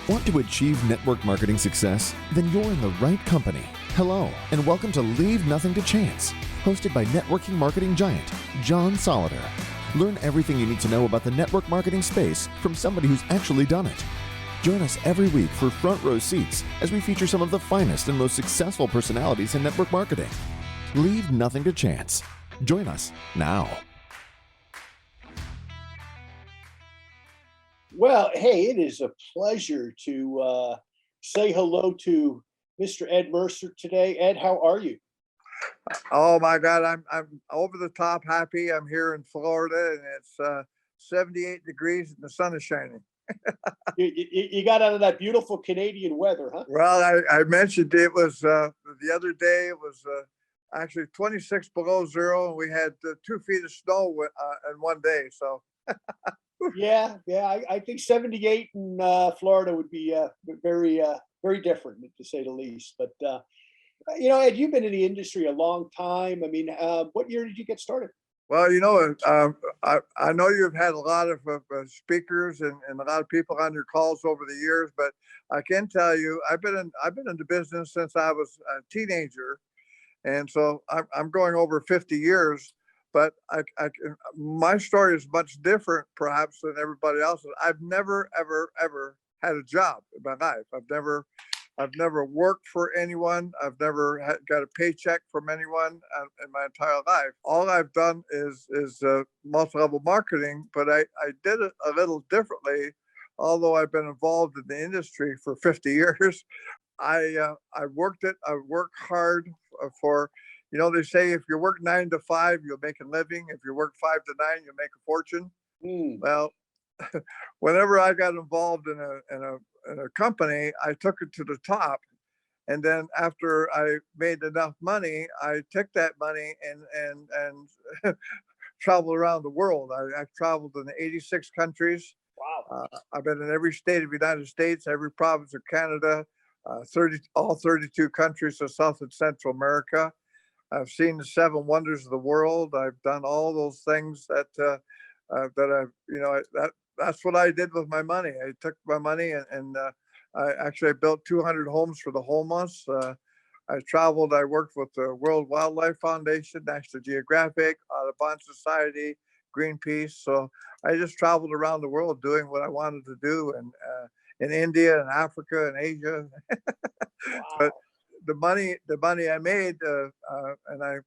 Want to achieve network marketing success? Then you're in the right company. Hello, and welcome to Leave Nothing to Chance, hosted by networking marketing giant John Solider. Learn everything you need to know about the network marketing space from somebody who's actually done it. Join us every week for front row seats as we feature some of the finest and most successful personalities in network marketing. Leave nothing to chance. Join us now. Well, hey, it is a pleasure to say hello to Mr. Ed Mercer today. Ed, how are you? Oh my God, I'm over the top happy. I'm here in Florida, and it's 78 degrees and the sun is shining. You got out of that beautiful Canadian weather, huh? Well, I mentioned it was the other day. It was actually 26 below zero, and we had 2 feet of snow in one day. So Yeah. I think 78 in Florida would be very, very different, to say the least. But Ed, you've been in the industry a long time. I mean, what year did you get started? well, I know you've had a lot of speakers and a lot of people on your calls over the years, but I can tell you, I've been in the business since I was a teenager, and so I'm going over 50 years. But my story is much different, perhaps, than everybody else's. I've never, ever had a job in my life. I've never worked for anyone. I've never got a paycheck from anyone in my entire life. All I've done is multi-level marketing, but I did it a little differently. Although I've been involved in the industry for 50 years, I worked it. I worked hard for. They say if you work 9 to 5, you'll make a living. If you work 5 to 9, you'll make a fortune. Well, whenever I got involved in a company, I took it to the top. And then after I made enough money, I took that money and traveled around the world. I've traveled in 86 countries. Wow. I've been in every state of the United States, every province of Canada, all 32 countries of South and Central America. I've seen the 7 wonders of the world. I've done all those things that's what I did with my money. I took my money and I built 200 homes for the homeless. I traveled. I worked with the World Wildlife Foundation, National Geographic, Audubon Society, Greenpeace. So I just traveled around the world doing what I wanted to do, and in India and Africa and Asia. Wow. But the money I made, and I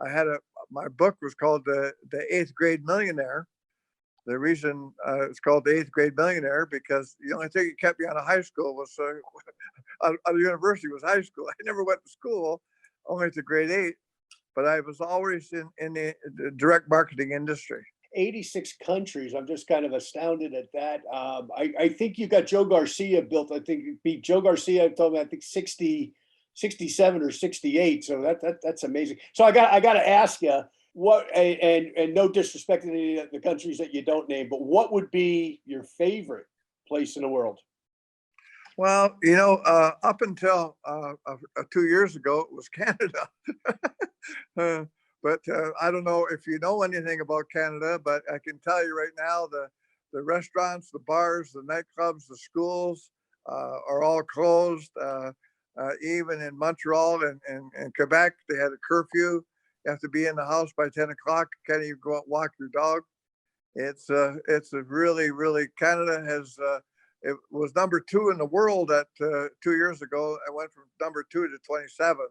had my book was called the 8th Grade Millionaire. The reason it's called the 8th Grade Millionaire because the only thing that kept me out of high school was out of university was high school. I never went to school, only to grade 8, but I was always in the direct marketing industry. 86 countries. I'm just kind of astounded at that. I think you got Joe Garcia built. I think you beat Joe Garcia. I think 67 or 68. So that's amazing. So I got to ask you what, and no disrespect to any of the countries that you don't name, but what would be your favorite place in the world? Well, up until 2 years ago, it was Canada. But I don't know if you know anything about Canada, but I can tell you right now, the restaurants, the bars, the nightclubs, the schools are all closed. Even in Montreal and Quebec, they had a curfew. You have to be in the house by 10 o'clock. Can't even go out and walk your dog. It's a really, really, Canada has, it was number 2 in the world at 2 years ago. I went from number 2 to 27.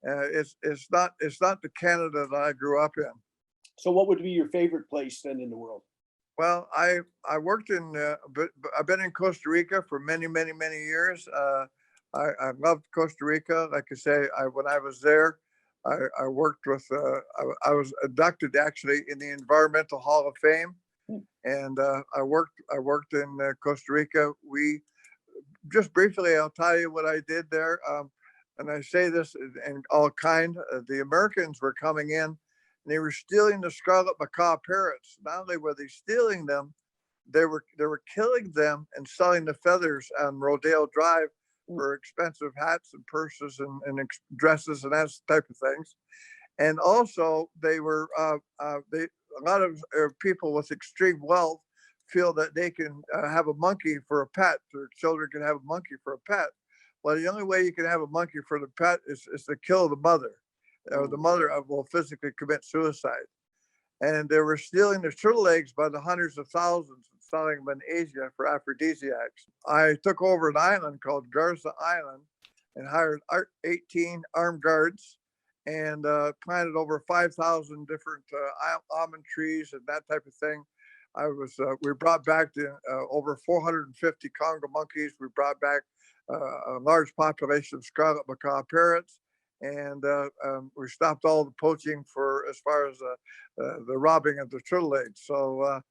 It's not the Canada that I grew up in. So what would be your favorite place then in the world? Well, I worked I've been in Costa Rica for many, many, many years. I loved Costa Rica. Like I say, when I was there, I worked with, I was inducted actually in the Environmental Hall of Fame. And I worked in Costa Rica. We just briefly, I'll tell you what I did there. And I say this in all kind, the Americans were coming in and they were stealing the scarlet macaw parrots. Not only were they stealing them, they were killing them and selling the feathers on Rodeo Drive for expensive hats and purses and dresses and that type of things. And also they were a lot of people with extreme wealth feel that they can have a monkey for a pet. Their children can have a monkey for a pet. Well, the only way you can have a monkey for the pet is to kill the mother. The mother will physically commit suicide. And they were stealing the turtle eggs by the hundreds of thousands and selling them in Asia for aphrodisiacs. I took over an island called Garza Island and hired 18 armed guards and planted over 5,000 different almond trees and that type of thing. We brought back over 450 Congo monkeys. We brought back a large population of scarlet macaw parrots. And we stopped all the poaching for as far as the robbing of the turtle eggs. So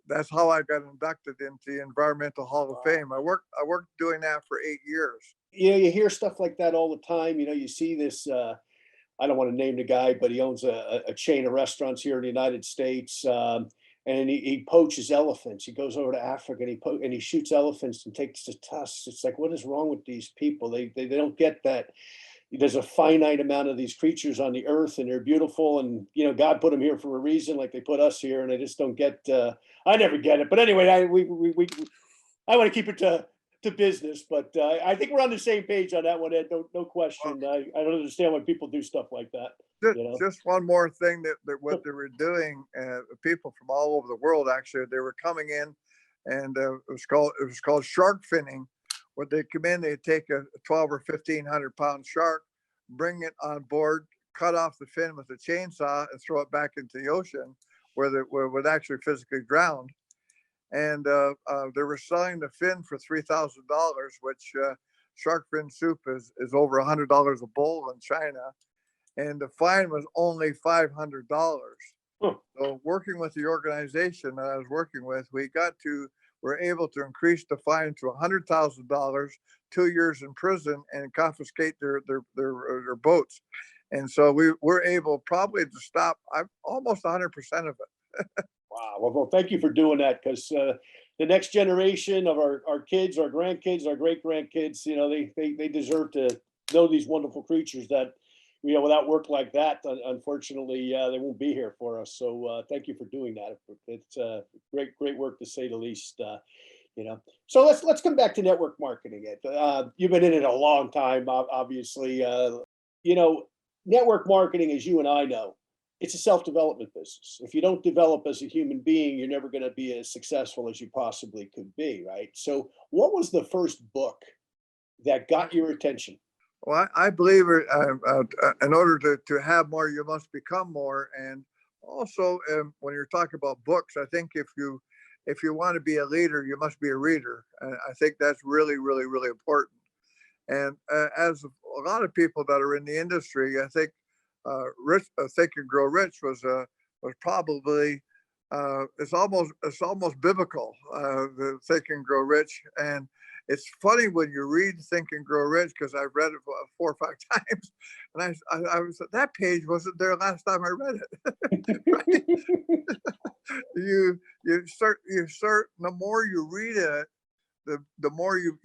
that's how I got inducted into the Environmental Hall of Fame. I worked doing that for 8 years. You hear stuff like that all the time. You see this. I don't want to name the guy, but he owns a chain of restaurants here in the United States. And he poaches elephants. He goes over to Africa and he shoots elephants and takes the tusks. It's like, what is wrong with these people? They don't get that. There's a finite amount of these creatures on the earth and they're beautiful, and God put them here for a reason, like they put us here, and I just don't get. I never get it, but anyway, I want to keep it to business, but I think we're on the same page on that one, Ed. No question. I don't understand why people do stuff like that. Just one more thing that what they were doing, people from all over the world, actually, they were coming in, and it was called shark finning. Where they come in, they take a 12 or 1,500 pound shark, bring it on board, cut off the fin with a chainsaw, and throw it back into the ocean, where it would actually physically drown. And they were selling the fin for $3,000, which shark fin soup is over $100 a bowl in China, and the fine was only $500. So working with the organization that I was working with, we're able to increase the fine to $100,000, 2 years in prison, and confiscate their boats. And so we were able probably to stop almost 100% of it. Wow. Well, thank you for doing that, because the next generation of our kids, our grandkids, our great grandkids, they deserve to know these wonderful creatures that, without work like that, unfortunately, they won't be here for us. So thank you for doing that. It's great work, to say the least. So let's come back to network marketing. You've been in it a long time, obviously. Network marketing, as you and I know, it's a self-development business. If you don't develop as a human being, you're never going to be as successful as you possibly could be, right? So what was the first book that got your attention? Well, I believe in order to have more, you must become more. And also, when you're talking about books, I think if you want to be a leader, you must be a reader. And I think that's really, really, really important. And as a lot of people that are in the industry, I think Think and Grow Rich was probably it's almost biblical. The Think and Grow Rich, and it's funny when you read Think and Grow Rich, because I've read it 4 or 5 times, and I was, that page wasn't there last time I read it. you start the more you read it, the more you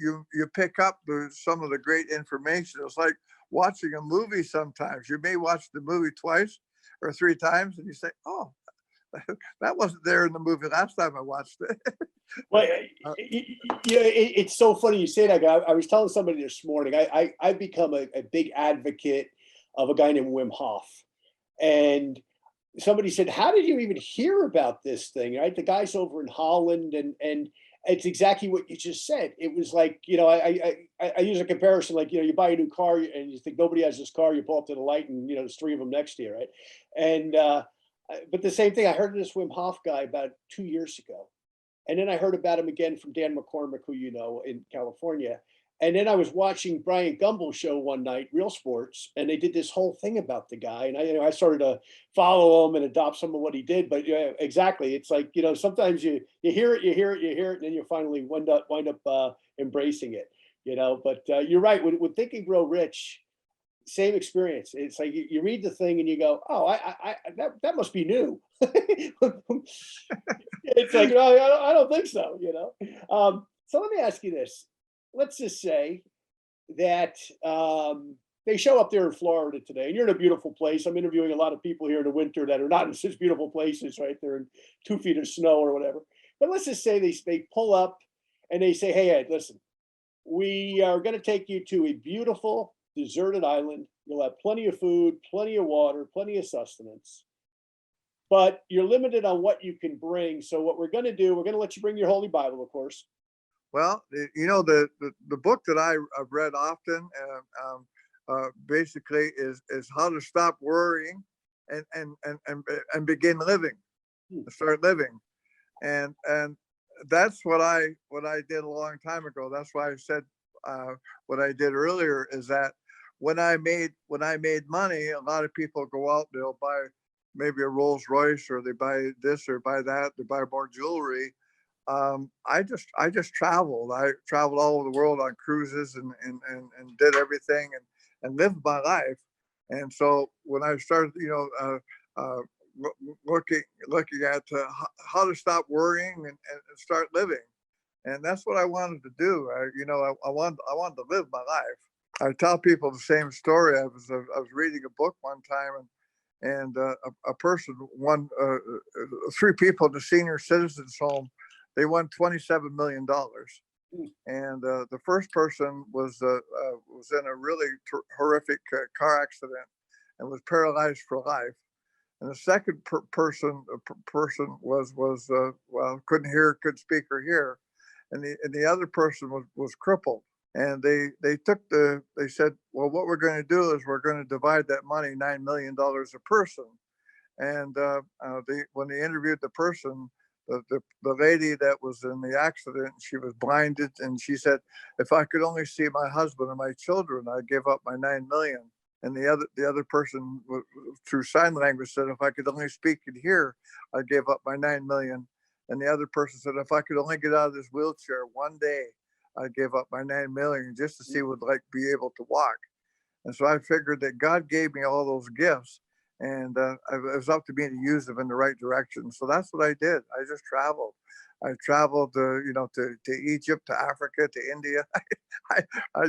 pick up some of the great information. It's like watching a movie. Sometimes you may watch the movie twice or 3 times, and you say, "Oh, that wasn't there in the movie last time I watched it." Well, it's so funny you say that. I was telling somebody this morning, I've become a big advocate of a guy named Wim Hof. And somebody said, how did you even hear about this thing? Right? The guy's over in Holland, and it's exactly what you just said. It was like, I use a comparison, like, you buy a new car and you think nobody has this car, you pull up to the light and, there's 3 of them next to you, right? And, but the same thing, I heard of this Wim Hof guy about 2 years ago. And then I heard about him again from Dan McCormick, who in California. And then I was watching Brian Gumbel's show one night, Real Sports, and they did this whole thing about the guy. And I started to follow him and adopt some of what he did. But exactly, it's like, sometimes you hear it, and then you finally wind up embracing it. But you're right. With Think and Grow Rich, same experience. It's like you read the thing and you go, "Oh, that must be new." It's like, no, I don't think so. So let me ask you this. Let's just say that they show up there in Florida today, and you're in a beautiful place. I'm interviewing a lot of people here in the winter that are not in such beautiful places, right? They're in 2 feet of snow or whatever. but let's just say they pull up and they say, "Hey, Ed, listen, we are going to take you to a beautiful deserted island. You'll have plenty of food, plenty of water, plenty of sustenance, but you're limited on what you can bring. So what we're going to do, we're going to let you bring your Holy Bible, of course." Well, the book that I've read often, basically is How to Stop Worrying and Begin Living, Hmm. start living, and that's what I did a long time ago. That's why I said what I did earlier is that when I made money, a lot of people go out, they'll buy maybe a Rolls Royce, or they buy this or buy that, they buy more jewelry. I just traveled. I traveled all over the world on cruises and did everything and lived my life. And so when I started, looking at how to stop worrying and start living, and that's what I wanted to do. I wanted to live my life. I tell people the same story. I was reading a book one time, and a person won, three people in the senior citizens home. They won $27 million, Hmm. and the first person was in a really horrific car accident and was paralyzed for life. And the second person was well, couldn't hear, couldn't speak or hear, and the other person was crippled. And they said, well, what we're going to do is we're going to divide that money, $9 million a person. And when they interviewed the person, the lady that was in the accident, she was blinded, and she said, if I could only see my husband and my children, I'd give up my 9 million. And the other person, through sign language, said, if I could only speak and hear, I'd give up my 9 million. And the other person said, if I could only get out of this wheelchair one day, I'd give up my 9 million just to see what like be able to walk. And so I figured that God gave me all those gifts, and it was up to me to use them in the right direction. So that's what I did. I just traveled. I traveled, to Egypt, to Africa, to India. I, I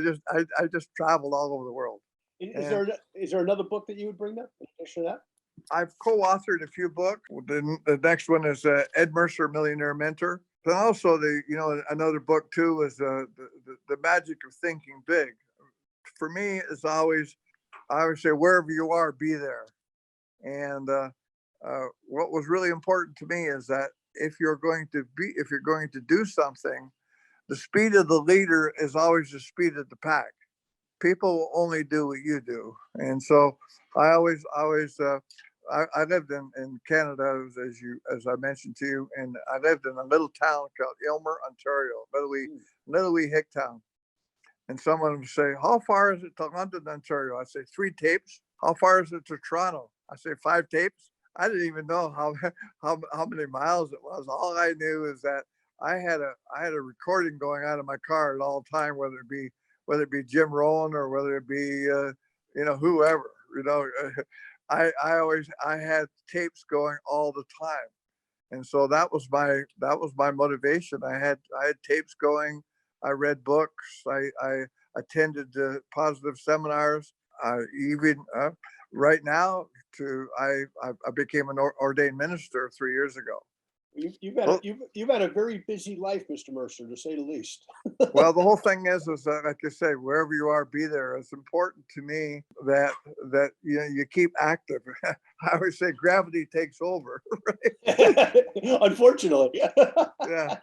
just traveled all over the world. Is And there is there another book that you would bring up in addition to that? I've co-authored a few books. The next one is Ed Mercer, Millionaire Mentor. But also another book too is the magic of thinking big. For me, it's always, I always say, wherever you are, be there. And what was really important to me is that if you're going to do something, the speed of the leader is always the speed of the pack. People will only do what you do. And so I lived in Canada, as I mentioned to you, and I lived in a little town called Aylmer, Ontario, little wee hick town. And someone would say, how far is it to London, Ontario? I say 3 tapes. How far is it to Toronto? I say 5 tapes. I didn't even know how many miles it was. All I knew is that I had a recording going on in my car at all time, whether it be Jim Rohn or whether it be whoever. I had tapes going all the time, and so that was my motivation. I had tapes going. I read books. I attended positive seminars. Even right now, I became an ordained minister 3 years ago. Well, You've had a very busy life, Mr. Mercer, to say the least. well, the whole thing is that, like I say, wherever you are, be there. It's important to me that you keep active. I always say gravity takes over, right? Unfortunately. Yeah.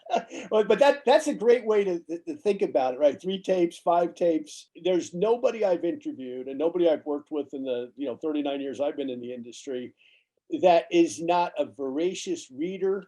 But that's a great way to think about it, right? 3 tapes, 5 tapes. There's nobody I've interviewed and nobody I've worked with in the 39 years I've been in the industry that is not a voracious reader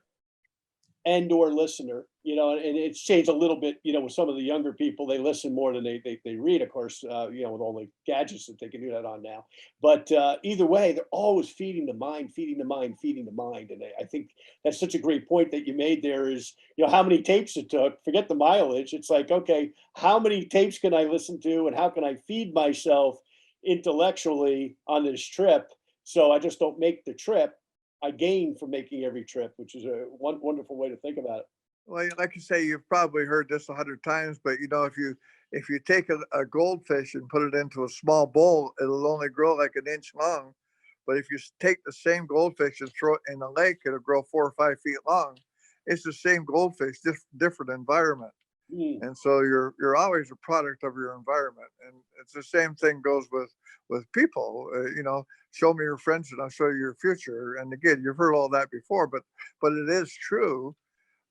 and or listener, and it's changed a little bit, with some of the younger people. They listen more than they read, of course, with all the gadgets that they can do that on now. But either way, they're always feeding the mind, feeding the mind, feeding the mind. And I think that's such a great point that you made there is, how many tapes it took, forget the mileage. It's like, okay, how many tapes can I listen to and how can I feed myself intellectually on this trip? So I just don't make the trip. I gain from making every trip, which is a wonderful way to think about it. Well, like you say, you've probably heard this 100 times, but if you take a goldfish and put it into a small bowl, it'll only grow like an inch long. But if you take the same goldfish and throw it in a lake, it'll grow 4 or 5 feet long. it's the same goldfish, just different environment. Mm. And so you're always a product of your environment, and it's the same thing goes with people. Show me your friends, and I'll show you your future. And again, you've heard all that before, but it is true.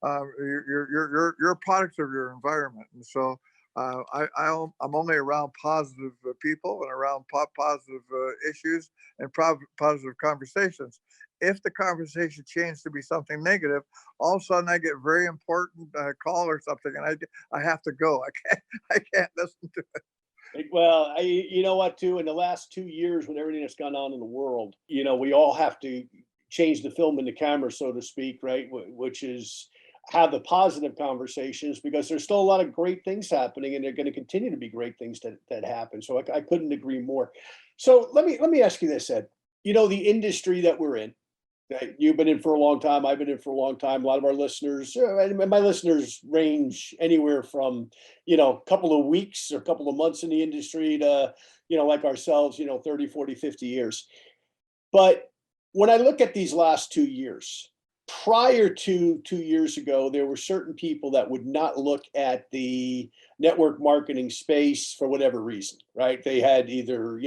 You're a product of your environment, and so I'm only around positive people and around positive issues and positive conversations. If the conversation changed to be something negative, all of a sudden I get very important call or something, and I have to go. I can't listen to it. Well, you know what, too, in the last 2 years, with everything that's gone on in the world, we all have to change the film and the camera, so to speak, right? Which is have the positive conversations, because there's still a lot of great things happening, and they're going to continue to be great things that happen. So I couldn't agree more. So let me ask you this, Ed. The industry that we're in, that you've been in for a long time, I've been in for a long time. A lot of our listeners, and my listeners range anywhere from, a couple of weeks or a couple of months in the industry to, like ourselves, 30, 40, 50 years. But when I look at these last 2 years, prior to 2 years ago, there were certain people that would not look at the network marketing space for whatever reason, right? They had either,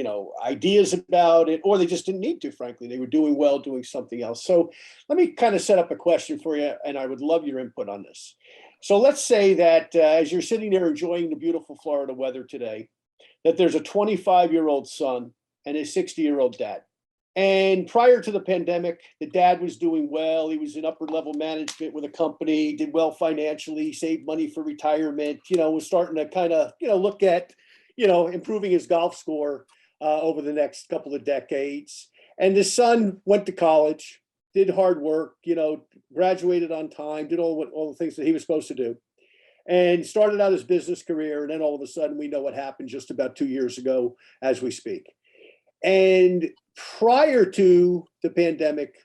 ideas about it, or they just didn't need to, frankly. They were doing well, doing something else. So let me kind of set up a question for you, and I would love your input on this. So let's say that as you're sitting there enjoying the beautiful Florida weather today, that there's a 25-year-old son and a 60-year-old dad. And prior to the pandemic, the dad was doing well. He was in upper level management with a company, did well financially, saved money for retirement, was starting to kind of, look at, improving his golf score over the next couple of decades. And the son went to college, did hard work, graduated on time, did all the things that he was supposed to do, and started out his business career. And then all of a sudden, we know what happened just about 2 years ago as we speak. And prior to the pandemic,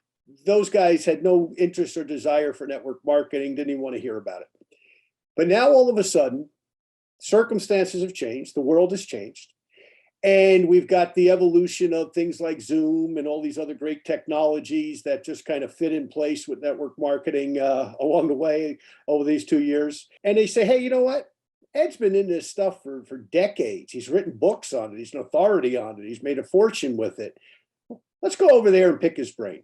those guys had no interest or desire for network marketing, didn't even want to hear about it. But now all of a sudden, circumstances have changed, the world has changed, and we've got the evolution of things like Zoom and all these other great technologies that just kind of fit in place with network marketing along the way over these 2 years. And they say, hey, you know what? Ed's been in this stuff for decades. He's written books on it. He's an authority on it. He's made a fortune with it. Let's go over there and pick his brain.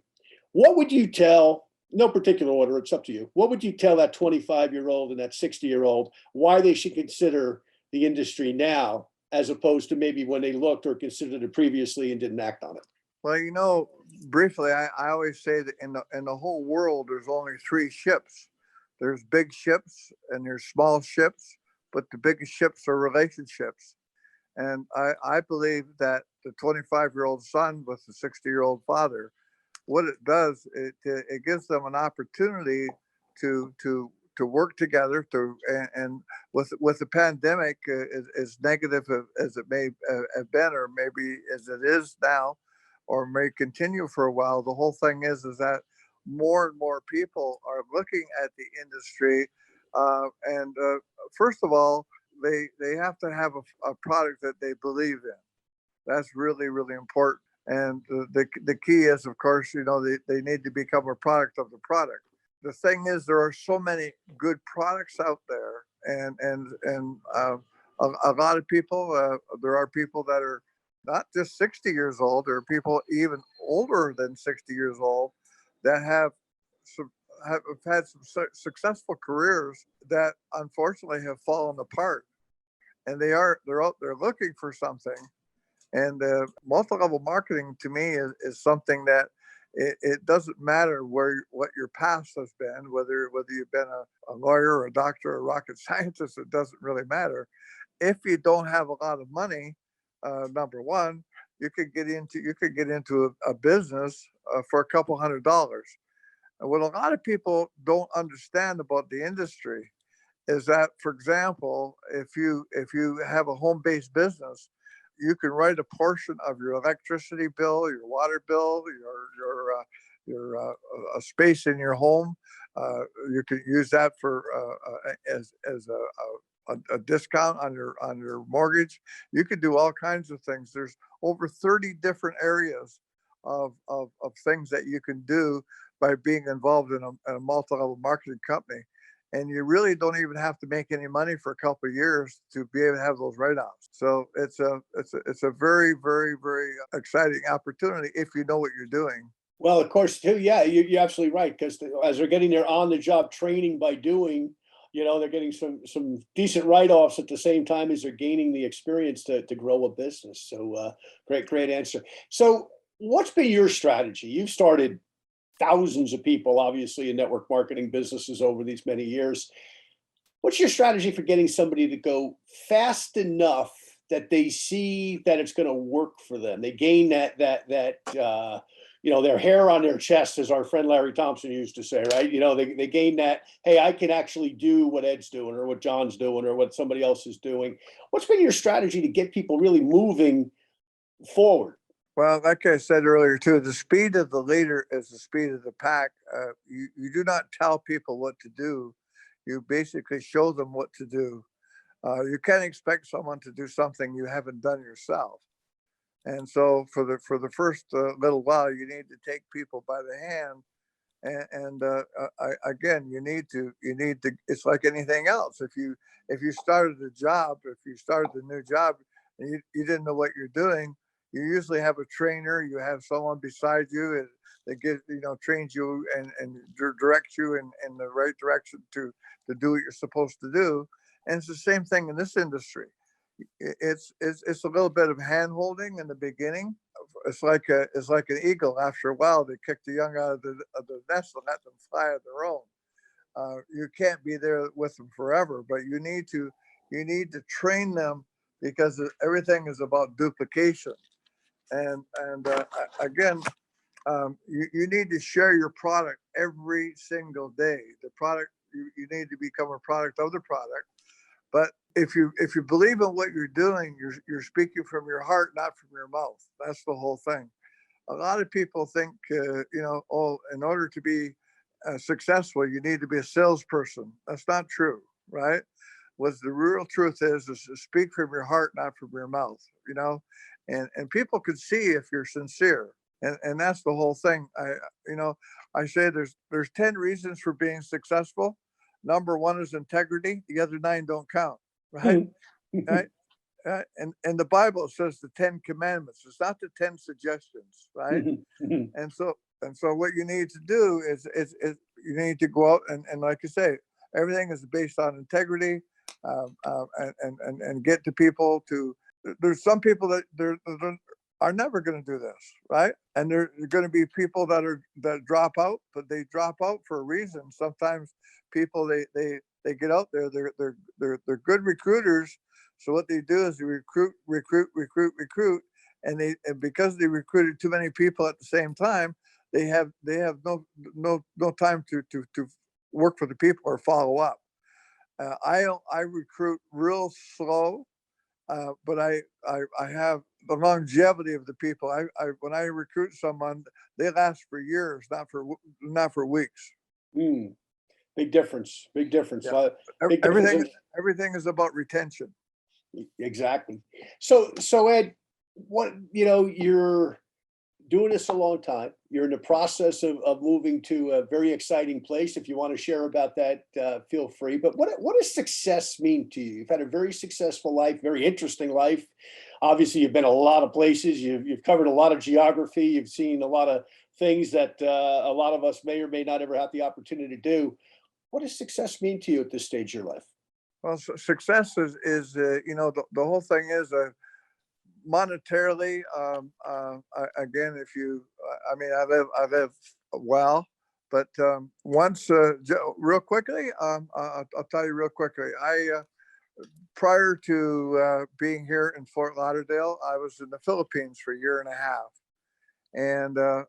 What would you tell, no particular order, it's up to you. What would you tell that 25-year-old and that 60-year-old why they should consider the industry now, as opposed to maybe when they looked or considered it previously and didn't act on it? Well, briefly, I always say that in the whole world, there's only three ships. There's big ships and there's small ships, but the biggest ships are relationships. And I believe that the 25-year-old son with the 60-year-old father, what it does, it gives them an opportunity to work together. And with the pandemic, as negative as it may have been, or maybe as it is now, or may continue for a while, the whole thing is that more and more people are looking at the industry. And first of all, they have to have a product that they believe in. That's really, really important. And the key is, of course, they need to become a product of the product. The thing is, there are so many good products out there, and a lot of people. There are people that are not just 60 years old. There are people even older than 60 years old that have had some successful careers that unfortunately have fallen apart, and they're looking for something. And multi-level marketing to me is something that it doesn't matter what your past has been, whether you've been a lawyer, or a doctor, or a rocket scientist. It doesn't really matter. If you don't have a lot of money, number one, you could get into a business for a couple $100. And what a lot of people don't understand about the industry is that, for example, if you have a home-based business, you can write a portion of your electricity bill, your water bill, your space in your home. You can use that for as a discount on your mortgage. You can do all kinds of things. There's over 30 different areas of things that you can do by being involved in a multi-level marketing company. And you really don't even have to make any money for a couple of years to be able to have those write-offs. So it's a very, very, very exciting opportunity if you know what you're doing. Well, of course, too. Yeah, you're absolutely right. Because as they're getting their on-the-job training by doing, they're getting some decent write-offs at the same time as they're gaining the experience to grow a business. So great answer. So what's been your strategy? You've started thousands of people, obviously, in network marketing businesses over these many years. What's your strategy for getting somebody to go fast enough that they see that it's going to work for them? They gain that their hair on their chest, as our friend Larry Thompson used to say, right? They gain that, hey, I can actually do what Ed's doing or what John's doing or what somebody else is doing. What's been your strategy to get people really moving forward? Well, like I said earlier, too, the speed of the leader is the speed of the pack. You do not tell people what to do. You basically show them what to do. You can't expect someone to do something you haven't done yourself. And so for the first little while, you need to take people by the hand. Again, you need to, it's like anything else. If you started a job, if you started a new job and you didn't know what you're doing, you usually have a trainer, you have someone beside you that trains you and directs you in the right direction to do what you're supposed to do. And it's the same thing in this industry. It's a little bit of hand holding in the beginning. It's like an eagle. After a while, they kick the young out of the nest and let them fly on their own. You can't be there with them forever, but you need to train them, because everything is about duplication. And again, you need to share your product every single day. The product, you need to become a product of the product. But if you believe in what you're doing, you're speaking from your heart, not from your mouth. That's the whole thing. A lot of people think, in order to be successful, you need to be a salesperson. That's not true, right? What the real truth is to speak from your heart, not from your mouth. And people can see if you're sincere. And that's the whole thing. I say there's 10 reasons for being successful. Number 1 is integrity. The other 9 don't count, right? Right. And the Bible says the 10 commandments. It's not the 10 suggestions, right? And so what you need to do is you need to go out and like you say, everything is based on integrity, and get to people to. There's some people that are never going to do this, right? And there are going to be people that drop out, but they drop out for a reason. Sometimes people they get out there, they're good recruiters. So what they do is they recruit, and because they recruited too many people at the same time, they have no time to work for the people or follow up. I recruit real slow. But I have the longevity of the people. When I recruit someone, they last for years, not for weeks. Big difference. Yeah. Big difference. Everything is about retention. Exactly. So Ed, you're doing this a long time. You're in the process of moving to a very exciting place. If you want to share about that, feel free. But what does success mean to you? You've had a very successful life, very interesting life. Obviously, you've been a lot of places. You've covered a lot of geography. You've seen a lot of things that a lot of us may or may not ever have the opportunity to do. What does success mean to you at this stage of your life? Well, success is the whole thing is monetarily. Again, I live well, but once real quickly, I'll tell you real quickly. Prior to being here in Fort Lauderdale, I was in the Philippines for a year and a half, and I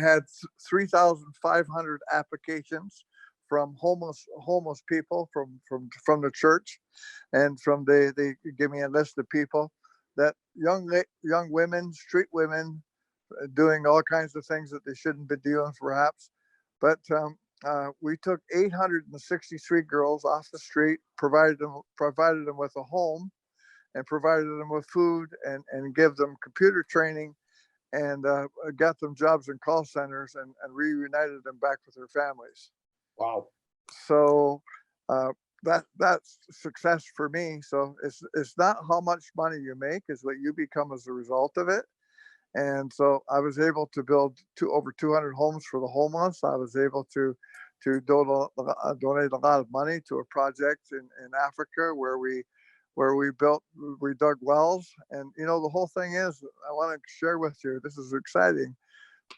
had 3,500 applications from homeless people from the church, and they give me a list of people that young women, street women, doing all kinds of things that they shouldn't be doing perhaps, but we took 863 girls off the street, provided them with a home, and provided them with food and give them computer training, and got them jobs in call centers and reunited them back with their families. Wow. So that's success for me. So it's not how much money you make, is what you become as a result of it. And so I was able to build over 200 homes for the homeless. I was able to donate a lot of money to a project in Africa where we dug wells. And the whole thing is, I want to share with you, this is exciting.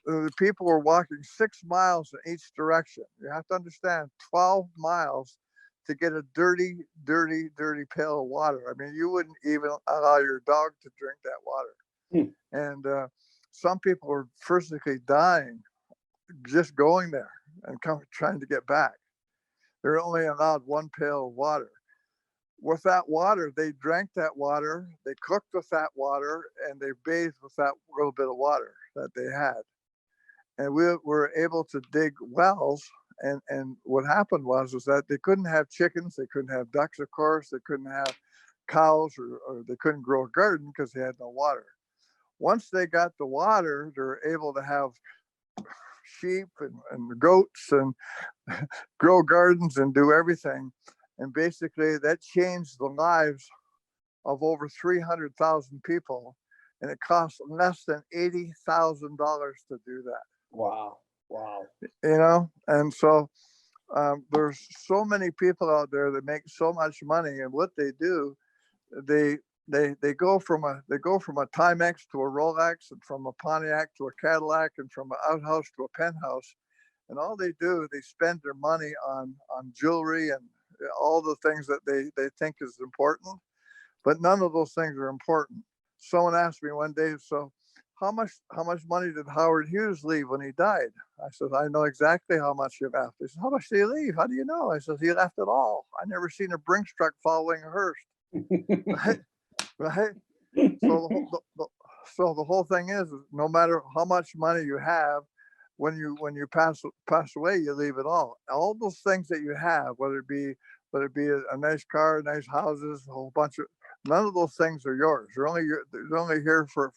The people were walking 6 miles in each direction. You have to understand, 12 miles to get a dirty pail of water. I mean, you wouldn't even allow your dog to drink that water. And some people were physically dying just going there and trying to get back. They're only allowed one pail of water. With that water, they drank that water, they cooked with that water, and they bathed with that little bit of water that they had. And we were able to dig wells. And what happened was that they couldn't have chickens, they couldn't have ducks, of course, they couldn't have cows, or they couldn't grow a garden because they had no water. Once they got the water, they're able to have sheep and goats and grow gardens and do everything. And basically that changed the lives of over 300,000 people. And it cost less than $80,000 to do that. Wow. Wow. And so there's so many people out there that make so much money, and what they do, they go from a Timex to a Rolex, and from a Pontiac to a Cadillac, and from an outhouse to a penthouse. And all they do, they spend their money on jewelry and all the things that they think is important, but none of those things are important. Someone asked me one day, so how much money did Howard Hughes leave when he died? I said, I know exactly how much he left. He said, how much did he leave? How do you know? I said, he left it all. I never seen a Brinks truck following a hearse. Right? So the whole thing is, no matter how much money you have, when you pass away, you leave it all. All those things that you have, whether it be a nice car, nice houses, a whole bunch of, none of those things are yours. They're only here for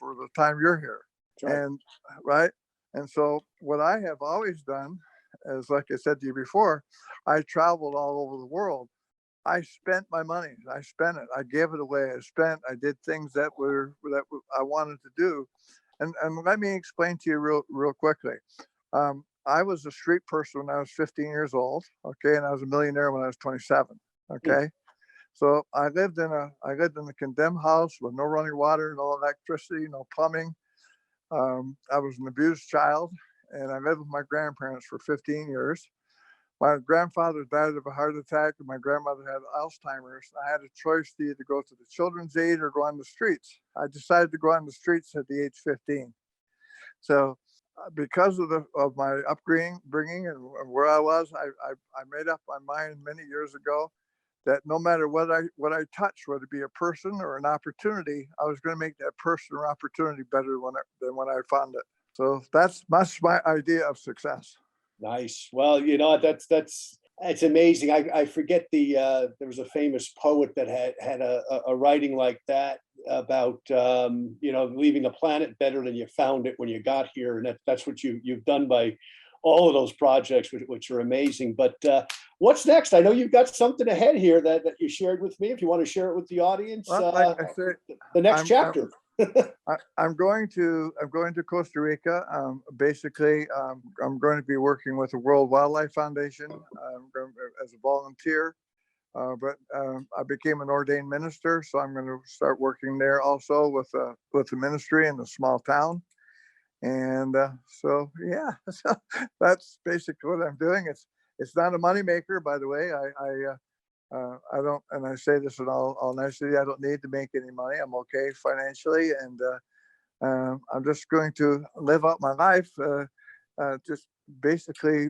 the time you're here. Right. And right. And so what I have always done is, like I said to you before, I traveled all over the world. I spent my money. I spent it. I gave it away. I did things that I wanted to do. And let me explain to you real quickly. I was a street person when I was 15 years old. Okay. And I was a millionaire when I was 27. Okay. So I lived in a condemned house with no running water, no electricity, no plumbing. I was an abused child, and I lived with my grandparents for 15 years. My grandfather died of a heart attack, and my grandmother had Alzheimer's. I had a choice to either go to the Children's Aid or go on the streets. I decided to go on the streets at the age 15. So because of my upbringing and where I was, I made up my mind many years ago that no matter what I touch, whether it be a person or an opportunity, I was going to make that person or opportunity better than when I found it. So that's my idea of success. Nice. Well, it's amazing. I forget there was a famous poet that had a writing like that about leaving the planet better than you found it when you got here, and that's what you've done by all of those projects, which are amazing. But what's next? I know you've got something ahead here that you shared with me. If you want to share it with the audience, well, like I said, the next chapter. I'm going to Costa Rica. Basically, I'm going to be working with the World Wildlife Foundation as a volunteer. But I became an ordained minister, so I'm going to start working there also with the ministry in the small town. And so that's basically what I'm doing. It's not a moneymaker, by the way. I don't, and I say this in all nicety, I don't need to make any money. I'm okay financially, and I'm just going to live out my life. Just basically,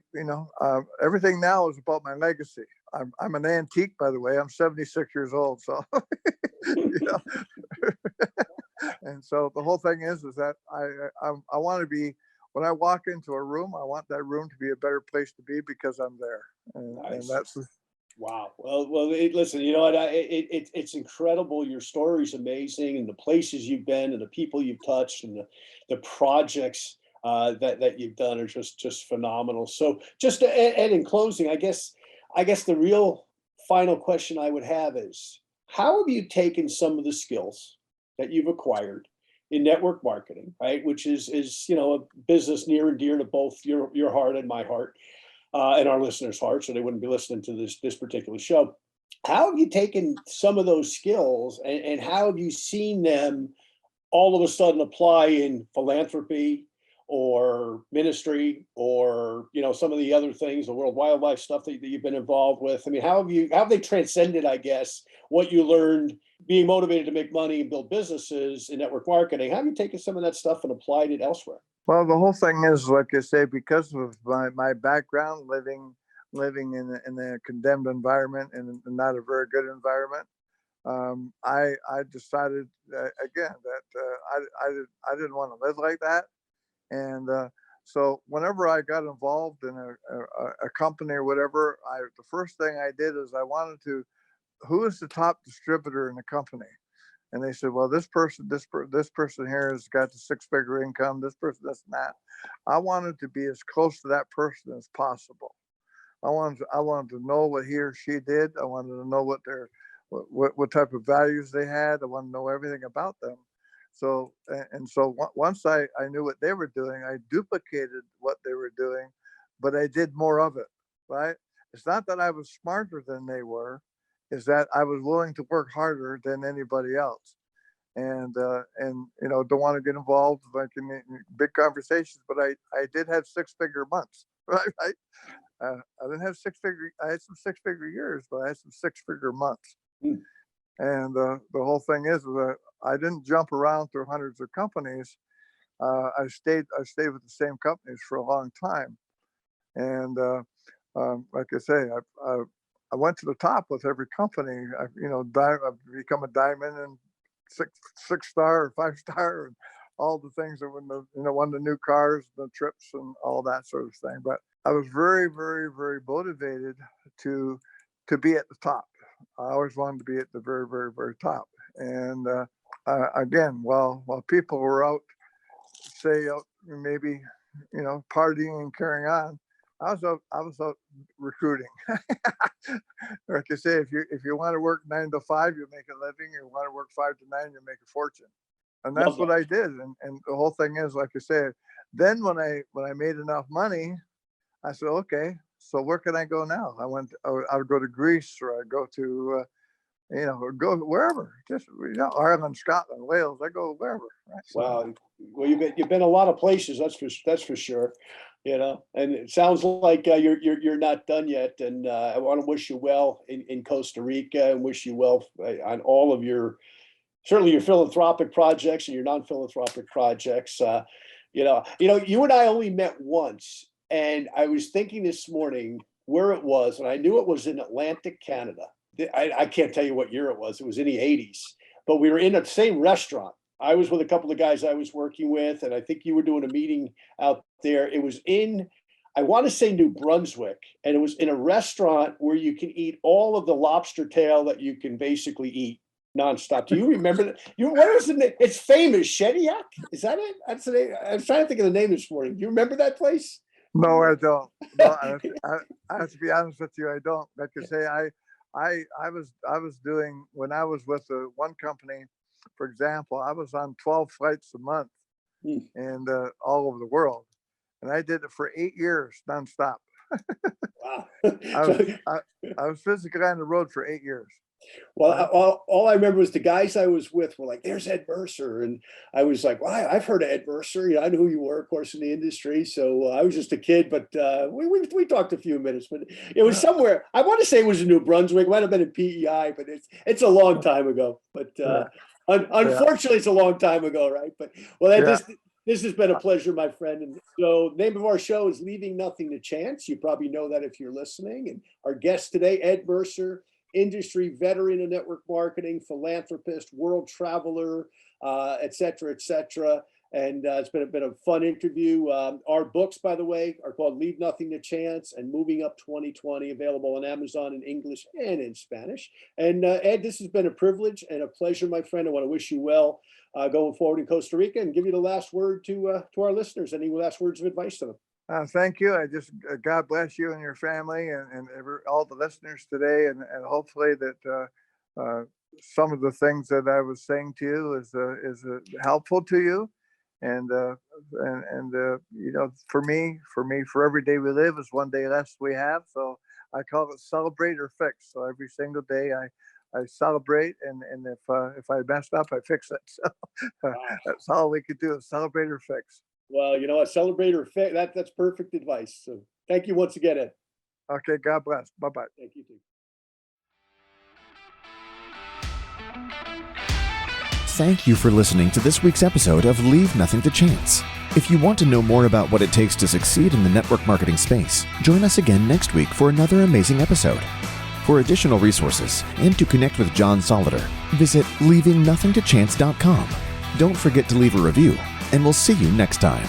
everything now is about my legacy. I'm an antique, by the way. I'm 76 years old, so and so the whole thing is that I want to be, when I walk into a room, I want that room to be a better place to be because I'm there, and, nice. and Wow. Listen, you know what? It's incredible. Your story's amazing, and the places you've been, and the people you've touched, and the projects that you've done are just phenomenal. So, and in closing, I guess the real final question I would have is, how have you taken some of the skills that you've acquired in network marketing, right? Which is a business near and dear to both your heart and my heart, and our listeners' hearts, or they wouldn't be listening to this particular show. How have you taken some of those skills, and how have you seen them all of a sudden apply in philanthropy or ministry, or some of the other things, the world wildlife stuff that you've been involved with? I mean, how have they transcended, I guess, what you learned being motivated to make money and build businesses in network marketing? How have you taken some of that stuff and applied it elsewhere? Well, the whole thing is, like I say, because of my background, living in a condemned environment and not a very good environment, I decided again that I didn't want to live like that. And so whenever I got involved in a company or whatever, the first thing I did is I wanted to, who is the top distributor in the company? And they said, well, this person here has got the six-figure income, this person, this and that. I wanted to be as close to that person as possible. I wanted to know what he or she did. I wanted to know what type of values they had. I wanted to know everything about them. So once I knew what they were doing, I duplicated what they were doing, but I did more of it, right? It's not that I was smarter than they were, is that I was willing to work harder than anybody else. And don't want to get involved like in big conversations, but I did have six-figure months, right? I didn't have six-figure. I had some six-figure years, but I had some six-figure months. Hmm. And the whole thing is that I didn't jump around through hundreds of companies. I stayed with the same companies for a long time. And like I say, I went to the top with every company. I've become a diamond and six star or five star, and all the things that won the new cars, the trips, and all that sort of thing. But I was very, very, very motivated to be at the top. I always wanted to be at the very, very, very top. And again, while people were out, say out maybe partying and carrying on, I was out recruiting. Like I say, if you want to work 9 to 5, you make a living. You want to work 5 to 9, you make a fortune. And that's what I did. And the whole thing is, like I say, then when I made enough money, I said, okay, so where can I go now? I would go to Greece, or I'd go to go wherever, just Ireland, Scotland, Wales. I go wherever. Right? So, Wow. Well, you've been a lot of places. That's for sure. And it sounds like you're not done yet. And I want to wish you well in Costa Rica, and wish you well on all of certainly your philanthropic projects and your non-philanthropic projects. You and I only met once, and I was thinking this morning where it was, and I knew it was in Atlantic, Canada. I can't tell you what year it was. It was in the 80s, but we were in the same restaurant. I was with a couple of guys I was working with, and I think you were doing a meeting out there. It was in, I want to say, New Brunswick, and it was in a restaurant where you can eat all of the lobster tail that you can basically eat nonstop. Do you remember that? What was the name? It's famous. Shediac? Is that it? That's the name. I was trying to think of the name this morning. Do you remember that place? no, I don't. No, I have to be honest with you. I don't. Like I say, I was doing, when I was with one company, for example, I was on 12 flights a month, and all over the world, and I did it for 8 years nonstop. Wow. I was physically on the road for 8 years. Well, all I remember was the guys I was with were like, "There's Ed Mercer," and I was like, "Wow, I've heard of Ed Mercer. I knew who you were, of course, in the industry." So I was just a kid, but we talked a few minutes. But it was somewhere. I want to say it was in New Brunswick. It might have been in PEI, but it's a long time ago. But unfortunately, it's a long time ago, right? But this has been a pleasure, my friend. And so, the name of our show is "Leaving Nothing to Chance." You probably know that if you're listening. And our guest today, Ed Mercer, industry veteran in network marketing, philanthropist, world traveler, et cetera, et cetera. And it's been a fun interview. Our books, by the way, are called Leave Nothing to Chance and Moving Up 2020, available on Amazon in English and in Spanish. And Ed, this has been a privilege and a pleasure, my friend. I want to wish you well going forward in Costa Rica, and give you the last word to our listeners. Any last words of advice to them? Thank you. God bless you and your family and all the listeners today. And hopefully that some of the things that I was saying to you is helpful to you. And for every day we live is one day less we have. So I call it celebrate or fix. So every single day I celebrate, and if I messed up, I fix it. So Wow. that's all we could do is celebrate or fix. Well, a celebrate or fix, that's perfect advice. So thank you once again, Ed. Okay, God bless. Bye-bye. Thank you too. Thank you for listening to this week's episode of Leave Nothing to Chance. If you want to know more about what it takes to succeed in the network marketing space, join us again next week for another amazing episode. For additional resources and to connect with John Solider, visit leavingnothingtochance.com. Don't forget to leave a review, and we'll see you next time.